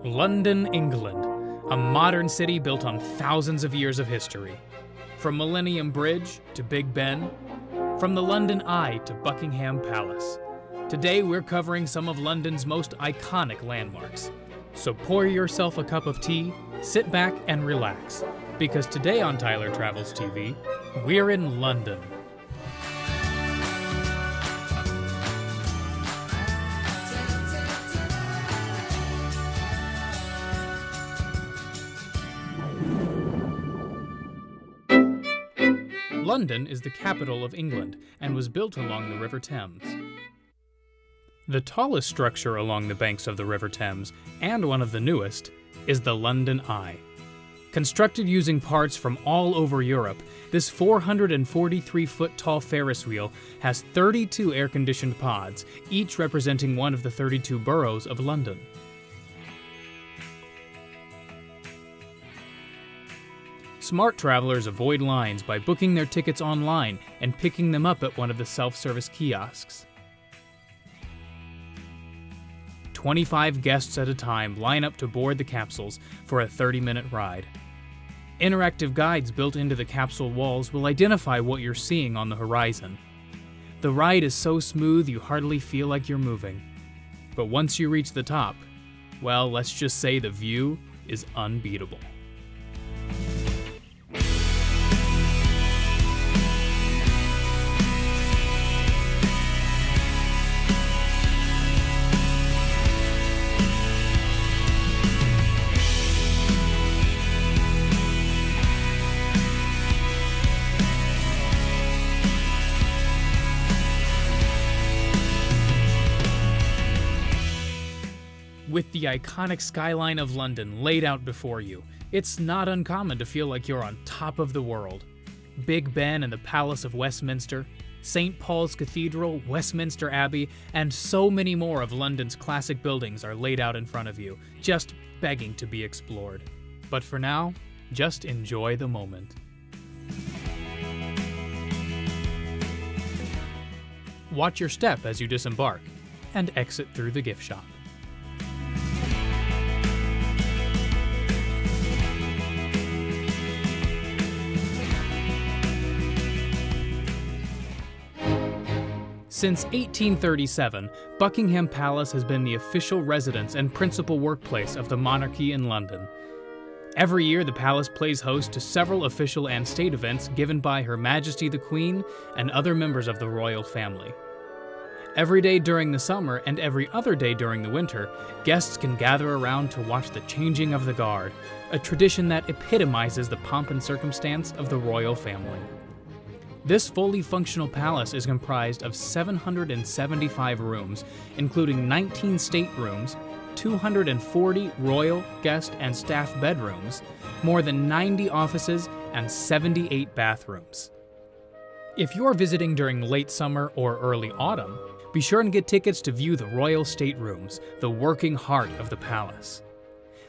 London, England, a modern city built on thousands of years of history. From Millennium Bridge to Big Ben, from the London Eye to Buckingham Palace. Today we're covering some of London's most iconic landmarks. So pour yourself a cup of tea, sit back and relax, because today on Tyler Travels TV, we're in London. London is the capital of England and was built along the River Thames. The tallest structure along the banks of the River Thames, and one of the newest, is the London Eye. Constructed using parts from all over Europe, this 443-foot-tall Ferris wheel has 32 air-conditioned pods, each representing one of the 32 boroughs of London. Smart travelers avoid lines by booking their tickets online and picking them up at one of the self-service kiosks. 25 guests at a time line up to board the capsules for a 30-minute ride. Interactive guides built into the capsule walls will identify what you're seeing on the horizon. The ride is so smooth you hardly feel like you're moving. But once you reach the top, well, let's just say the view is unbeatable. With the iconic skyline of London laid out before you, it's not uncommon to feel like you're on top of the world. Big Ben and the Palace of Westminster, St. Paul's Cathedral, Westminster Abbey, and so many more of London's classic buildings are laid out in front of you, just begging to be explored. But for now, just enjoy the moment. Watch your step as you disembark, and exit through the gift shop. Since 1837, Buckingham Palace has been the official residence and principal workplace of the monarchy in London. Every year, the palace plays host to several official and state events given by Her Majesty the Queen and other members of the royal family. Every day during the summer and every other day during the winter, guests can gather around to watch the changing of the guard, a tradition that epitomizes the pomp and circumstance of the royal family. This fully functional palace is comprised of 775 rooms, including 19 staterooms, 240 royal, guest, and staff bedrooms, more than 90 offices, and 78 bathrooms. If you're visiting during late summer or early autumn, be sure and get tickets to view the royal staterooms, the working heart of the palace.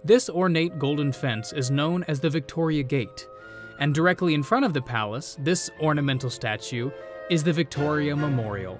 This ornate golden fence is known as the Victoria Gate, and directly in front of the palace, this ornamental statue is the Victoria Memorial.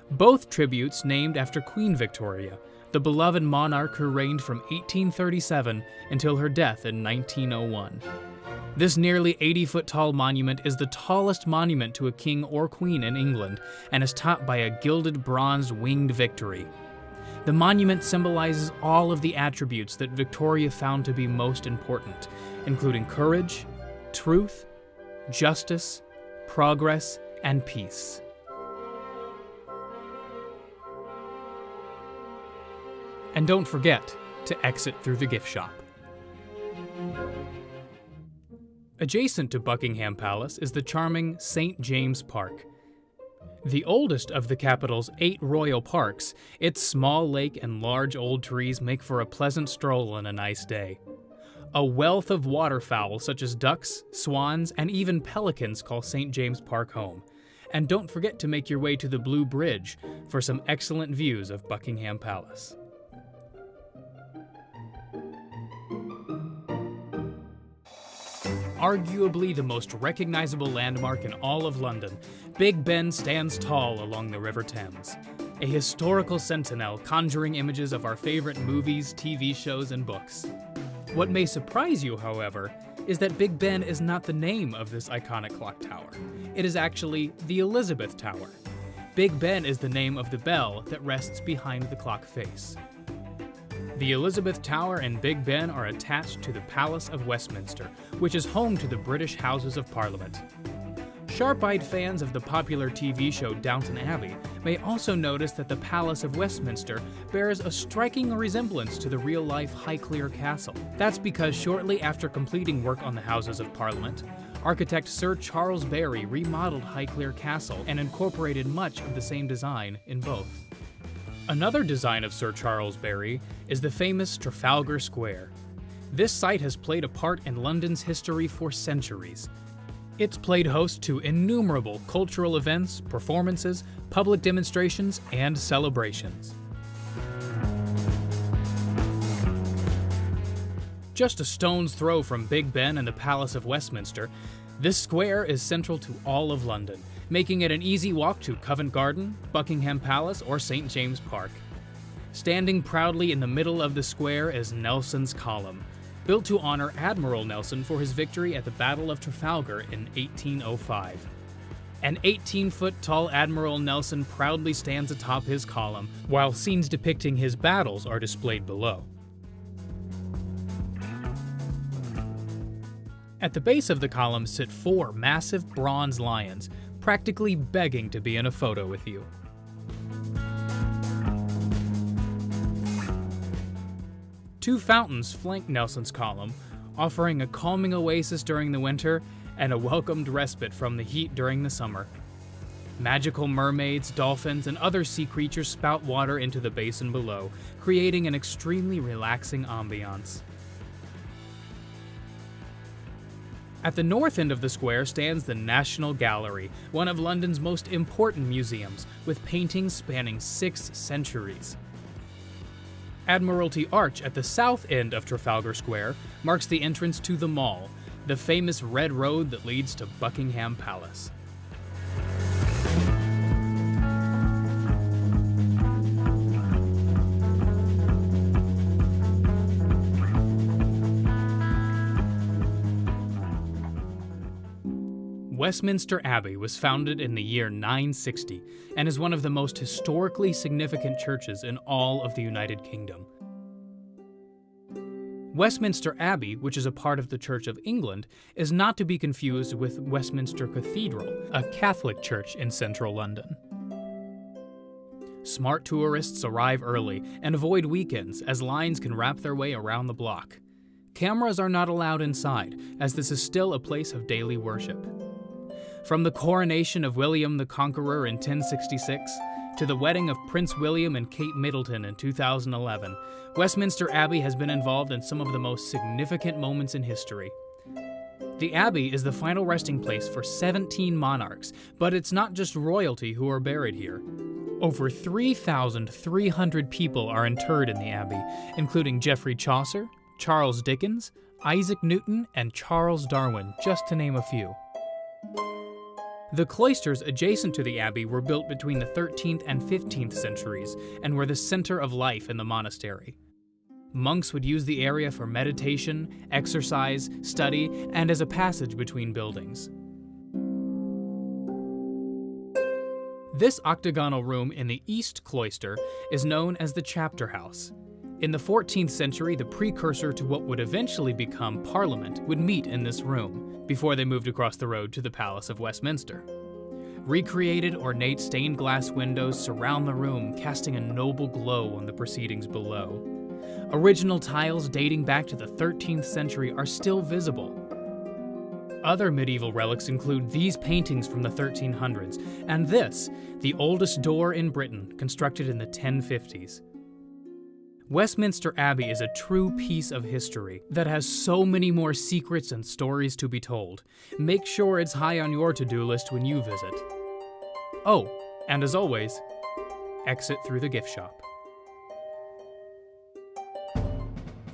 Both tributes named after Queen Victoria, the beloved monarch who reigned from 1837 until her death in 1901. This nearly 80-foot-tall monument is the tallest monument to a king or queen in England and is topped by a gilded bronze winged Victory. The monument symbolizes all of the attributes that Victoria found to be most important, including courage, truth, justice, progress, and peace. And don't forget to exit through the gift shop. Adjacent to Buckingham Palace is the charming St. James Park. The oldest of the capital's 8 royal parks, its small lake and large old trees make for a pleasant stroll on a nice day. A wealth of waterfowl such as ducks, swans, and even pelicans call St. James Park home. And don't forget to make your way to the Blue Bridge for some excellent views of Buckingham Palace. Arguably the most recognizable landmark in all of London, Big Ben stands tall along the River Thames. a historical sentinel conjuring images of our favorite movies, TV shows, and books. What may surprise you, however, is that Big Ben is not the name of this iconic clock tower. It is actually the Elizabeth Tower. Big Ben is the name of the bell that rests behind the clock face. The Elizabeth Tower and Big Ben are attached to the Palace of Westminster, which is home to the British Houses of Parliament. Sharp-eyed fans of the popular TV show Downton Abbey may also notice that the Palace of Westminster bears a striking resemblance to the real-life Highclere Castle. That's because shortly after completing work on the Houses of Parliament, architect Sir Charles Barry remodeled Highclere Castle and incorporated much of the same design in both. Another design of Sir Charles Barry is the famous Trafalgar Square. This site has played a part in London's history for centuries. It's played host to innumerable cultural events, performances, public demonstrations, and celebrations. Just a stone's throw from Big Ben and the Palace of Westminster, this square is central to all of London, making it an easy walk to Covent Garden, Buckingham Palace, or St. James Park. Standing proudly in the middle of the square is Nelson's Column, built to honor Admiral Nelson for his victory at the Battle of Trafalgar in 1805. An 18-foot-tall Admiral Nelson proudly stands atop his column, while scenes depicting his battles are displayed below. At the base of the column sit 4 massive bronze lions, practically begging to be in a photo with you. Two fountains flank Nelson's Column, offering a calming oasis during the winter and a welcomed respite from the heat during the summer. Magical mermaids, dolphins, and other sea creatures spout water into the basin below, creating an extremely relaxing ambiance. At the north end of the square stands the National Gallery, one of London's most important museums, with paintings spanning 6 centuries. Admiralty Arch at the south end of Trafalgar Square marks the entrance to the Mall, the famous red road that leads to Buckingham Palace. Westminster Abbey was founded in the year 960 and is one of the most historically significant churches in all of the United Kingdom. Westminster Abbey, which is a part of the Church of England, is not to be confused with Westminster Cathedral, a Catholic church in central London. Smart tourists arrive early and avoid weekends as lines can wrap their way around the block. Cameras are not allowed inside, as this is still a place of daily worship. From the coronation of William the Conqueror in 1066 to the wedding of Prince William and Kate Middleton in 2011, Westminster Abbey has been involved in some of the most significant moments in history. The Abbey is the final resting place for 17 monarchs, but it's not just royalty who are buried here. Over 3,300 people are interred in the Abbey, including Geoffrey Chaucer, Charles Dickens, Isaac Newton, and Charles Darwin, just to name a few. The cloisters adjacent to the abbey were built between the 13th and 15th centuries and were the center of life in the monastery. Monks would use the area for meditation, exercise, study, and as a passage between buildings. This octagonal room in the east cloister is known as the Chapter House. In the 14th century, the precursor to what would eventually become Parliament would meet in this room, before they moved across the road to the Palace of Westminster. Recreated ornate stained glass windows surround the room, casting a noble glow on the proceedings below. Original tiles dating back to the 13th century are still visible. Other medieval relics include these paintings from the 1300s, and this, the oldest door in Britain, constructed in the 1050s. Westminster Abbey is a true piece of history that has so many more secrets and stories to be told. Make sure it's high on your to-do list when you visit. Oh, and as always, exit through the gift shop.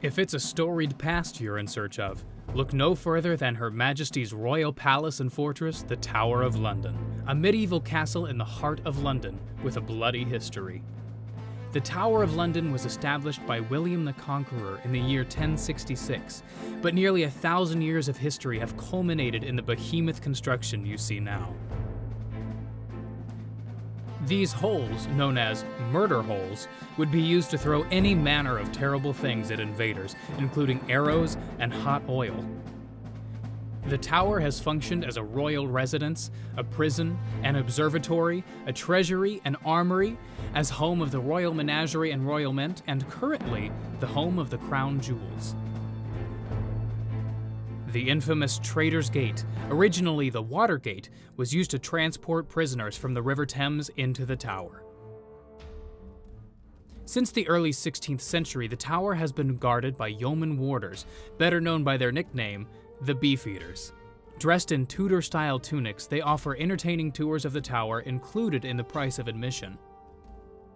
If it's a storied past you're in search of, look no further than Her Majesty's Royal Palace and Fortress, the Tower of London. a medieval castle in the heart of London with a bloody history. The Tower of London was established by William the Conqueror in the year 1066, but nearly 1,000 years of history have culminated in the behemoth construction you see now. These holes, known as murder holes, would be used to throw any manner of terrible things at invaders, including arrows and hot oil. The tower has functioned as a royal residence, a prison, an observatory, a treasury, an armory, as home of the Royal Menagerie and Royal Mint, and currently the home of the Crown Jewels. The infamous Traitor's Gate, originally the Watergate, was used to transport prisoners from the River Thames into the tower. Since the early 16th century, the tower has been guarded by yeoman warders, better known by their nickname, the Beefeaters. Dressed in Tudor-style tunics, they offer entertaining tours of the tower included in the price of admission.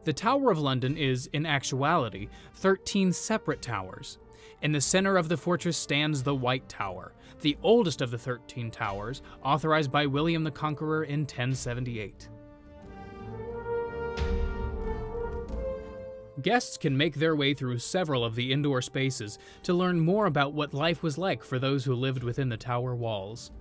The Tower of London is, in actuality, 13 separate towers. In the center of the fortress stands the White Tower, the oldest of the 13 towers, authorized by William the Conqueror in 1078. Guests can make their way through several of the indoor spaces to learn more about what life was like for those who lived within the tower walls.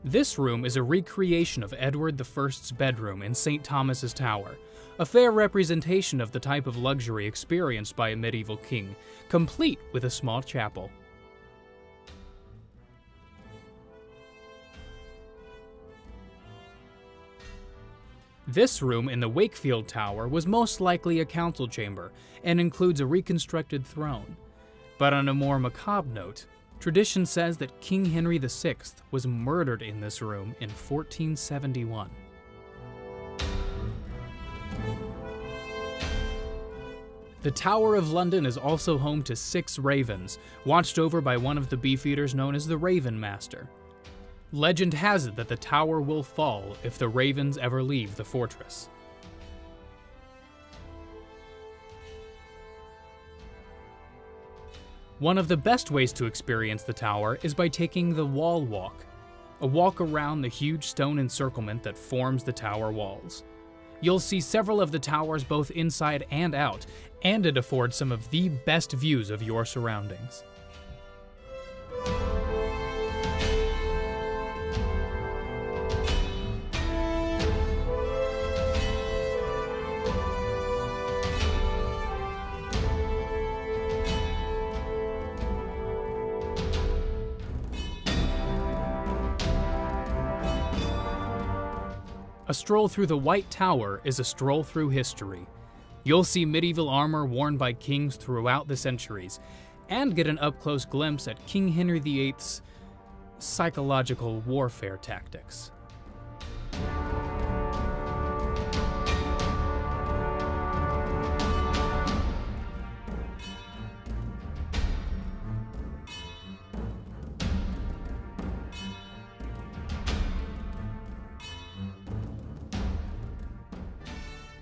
This room is a recreation of Edward I's bedroom in St. Thomas's Tower, a fair representation of the type of luxury experienced by a medieval king, complete with a small chapel. This room in the Wakefield Tower was most likely a council chamber and includes a reconstructed throne. But on a more macabre note, tradition says that King Henry VI was murdered in this room in 1471. The Tower of London is also home to 6 ravens, watched over by one of the Beefeaters known as the Raven Master. Legend has it that the tower will fall if the ravens ever leave the fortress. One of the best ways to experience the tower is by taking the Wall Walk, a walk around the huge stone encirclement that forms the tower walls. You'll see several of the towers both inside and out, and it affords some of the best views of your surroundings. A stroll through the White Tower is a stroll through history. You'll see medieval armor worn by kings throughout the centuries, and get an up-close glimpse at King Henry VIII's psychological warfare tactics.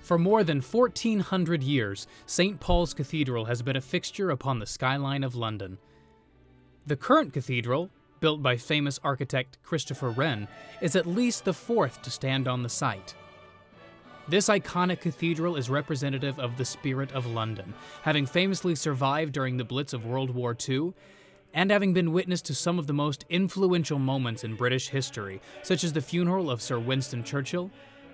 For more than 1,400 years, St. Paul's Cathedral has been a fixture upon the skyline of London. The current cathedral, built by famous architect Christopher Wren, is at least the 4th to stand on the site. This iconic cathedral is representative of the spirit of London, having famously survived during the Blitz of World War II, and having been witness to some of the most influential moments in British history, such as the funeral of Sir Winston Churchill,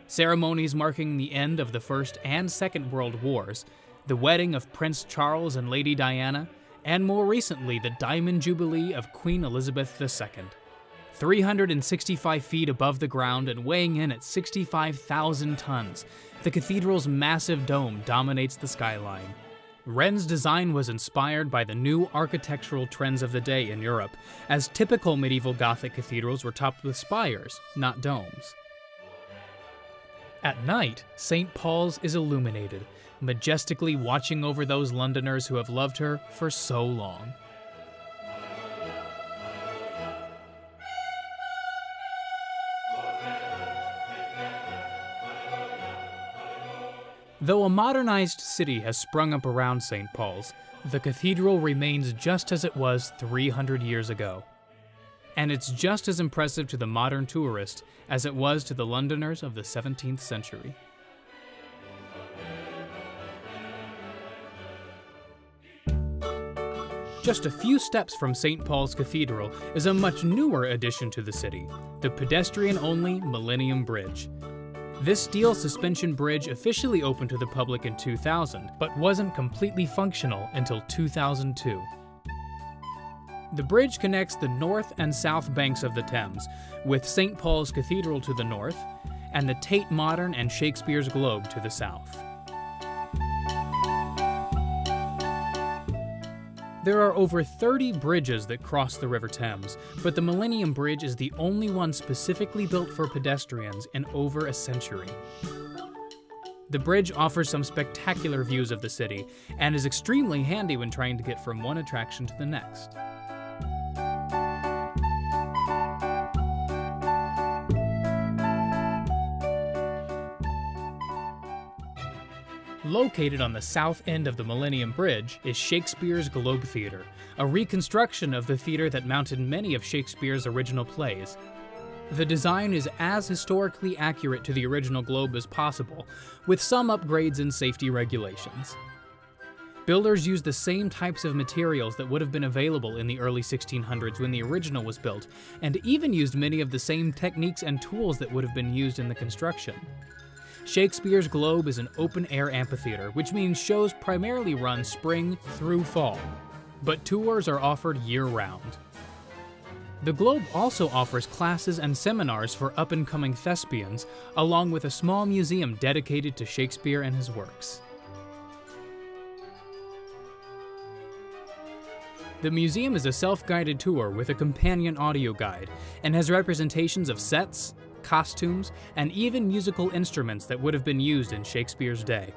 ceremonies marking the end of the First and Second World Wars, the wedding of Prince Charles and Lady Diana, and more recently the Diamond Jubilee of Queen Elizabeth II. 365 feet above the ground and weighing in at 65,000 tons, the cathedral's massive dome dominates the skyline. Wren's design was inspired by the new architectural trends of the day in Europe, as typical medieval Gothic cathedrals were topped with spires, not domes. At night, St. Paul's is illuminated, majestically watching over those Londoners who have loved her for so long. Though a modernized city has sprung up around St. Paul's, The cathedral remains just as it was 300 years ago. And it's just as impressive to the modern tourist as it was to the Londoners of the 17th century. Just a few steps from St. Paul's Cathedral is a much newer addition to the city, the pedestrian-only Millennium Bridge. This steel suspension bridge officially opened to the public in 2000, but wasn't completely functional until 2002. The bridge connects the north and south banks of the Thames, with St. Paul's Cathedral to the north, and the Tate Modern and Shakespeare's Globe to the south. There are over 30 bridges that cross the River Thames, but the Millennium Bridge is the only one specifically built for pedestrians in over a century. The bridge offers some spectacular views of the city, and is extremely handy when trying to get from one attraction to the next. Located on the south end of the Millennium Bridge is Shakespeare's Globe Theatre, a reconstruction of the theatre that mounted many of Shakespeare's original plays. The design is as historically accurate to the original Globe as possible, with some upgrades in safety regulations. Builders used the same types of materials that would have been available in the early 1600s when the original was built, and even used many of the same techniques and tools that would have been used in the construction. Shakespeare's Globe is an open-air amphitheater, which means shows primarily run spring through fall, but tours are offered year-round. The Globe also offers classes and seminars for up-and-coming thespians, along with a small museum dedicated to Shakespeare and his works. The museum is a self-guided tour with a companion audio guide, and has representations of sets, costumes, and even musical instruments that would have been used in Shakespeare's day.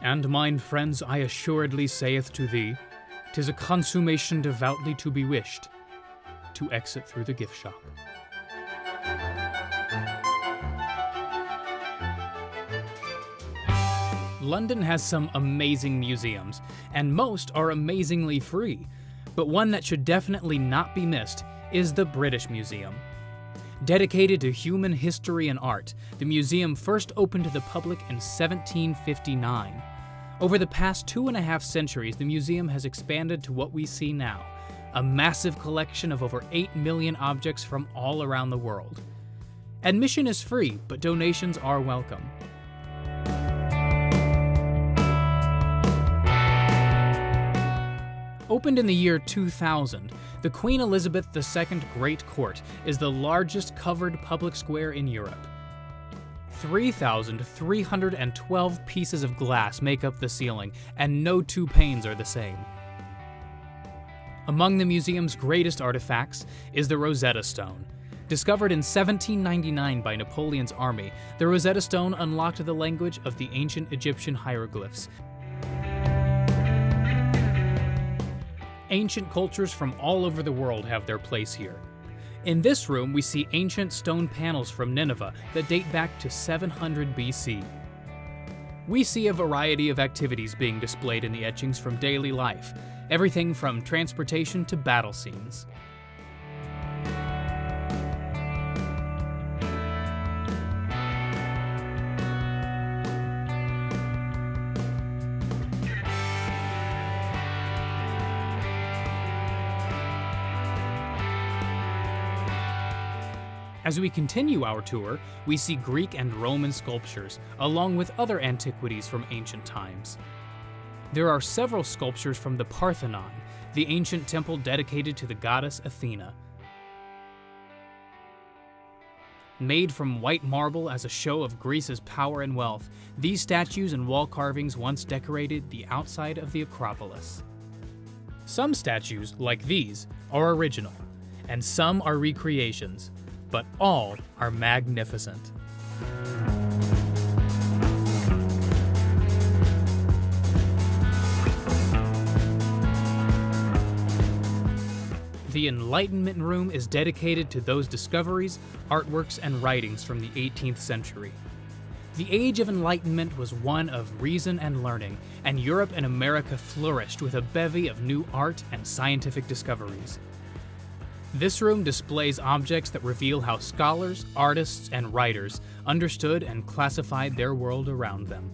And mine friends, I assuredly saith to thee, 'tis a consummation devoutly to be wished, to exit through the gift shop. London has some amazing museums, and most are amazingly free, but one that should definitely not be missed is the British Museum. Dedicated to human history and art, the museum first opened to the public in 1759. Over the past 2.5 centuries, the museum has expanded to what we see now, a massive collection of over 8 million objects from all around the world. Admission is free, but donations are welcome. Opened in the year 2000, the Queen Elizabeth II Great Court is the largest covered public square in Europe. 3,312 pieces of glass make up the ceiling, and no two panes are the same. Among the museum's greatest artifacts is the Rosetta Stone. Discovered in 1799 by Napoleon's army, the Rosetta Stone unlocked the language of the ancient Egyptian hieroglyphs. Ancient cultures from all over the world have their place here. In this room, we see ancient stone panels from Nineveh that date back to 700 BC. We see a variety of activities being displayed in the etchings from daily life, everything from transportation to battle scenes. As we continue our tour, we see Greek and Roman sculptures, along with other antiquities from ancient times. There are several sculptures from the Parthenon, the ancient temple dedicated to the goddess Athena. Made from white marble as a show of Greece's power and wealth, these statues and wall carvings once decorated the outside of the Acropolis. Some statues, like these, are original, and some are recreations, but all are magnificent. The The Enlightenment Room is dedicated to those discoveries, artworks, and writings from the 18th century. The Age of Enlightenment was one of reason and learning, and Europe and America flourished with a bevy of new art and scientific discoveries. This room displays objects that reveal how scholars, artists, and writers understood and classified their world around them.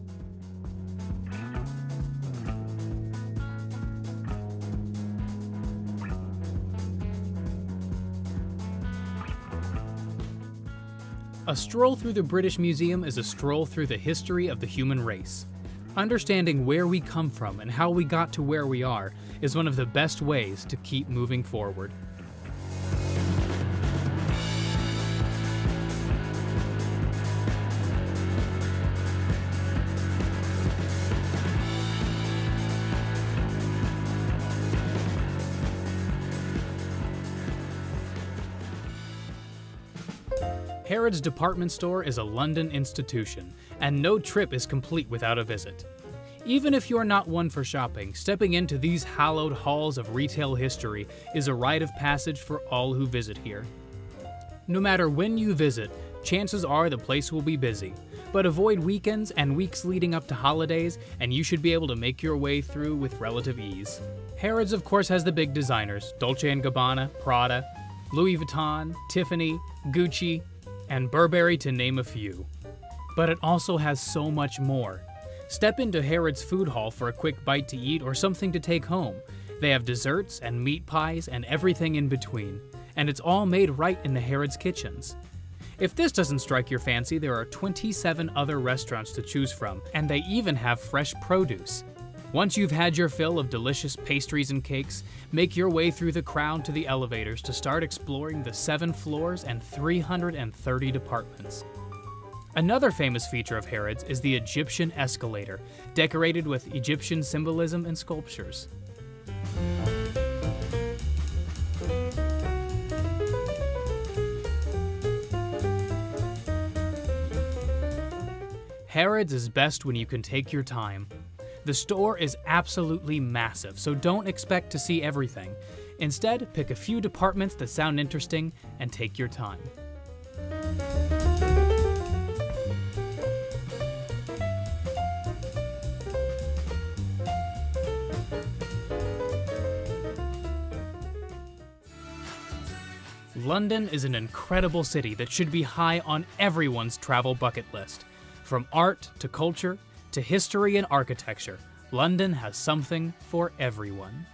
A stroll through the British Museum is a stroll through the history of the human race. Understanding where we come from and how we got to where we are is one of the best ways to keep moving forward. Harrods Department Store is a London institution, and no trip is complete without a visit. Even if you're not one for shopping, stepping into these hallowed halls of retail history is a rite of passage for all who visit here. No matter when you visit, chances are the place will be busy, but avoid weekends and weeks leading up to holidays, and you should be able to make your way through with relative ease. Harrods, of course, has the big designers: Dolce & Gabbana, Prada, Louis Vuitton, Tiffany, Gucci, and Burberry, to name a few. But it also has so much more. Step into Harrods Food Hall for a quick bite to eat or something to take home. They have desserts and meat pies and everything in between, and it's all made right in the Harrods kitchens. If this doesn't strike your fancy, there are 27 other restaurants to choose from, and they even have fresh produce. Once you've had your fill of delicious pastries and cakes, make your way through the crowd to the elevators to start exploring the 7 floors and 330 departments. Another famous feature of Harrods is the Egyptian escalator, decorated with Egyptian symbolism and sculptures. Harrods is best when you can take your time. The store is absolutely massive, so don't expect to see everything. Instead, pick a few departments that sound interesting and take your time. London is an incredible city that should be high on everyone's travel bucket list. From art to culture to history and architecture, London has something for everyone.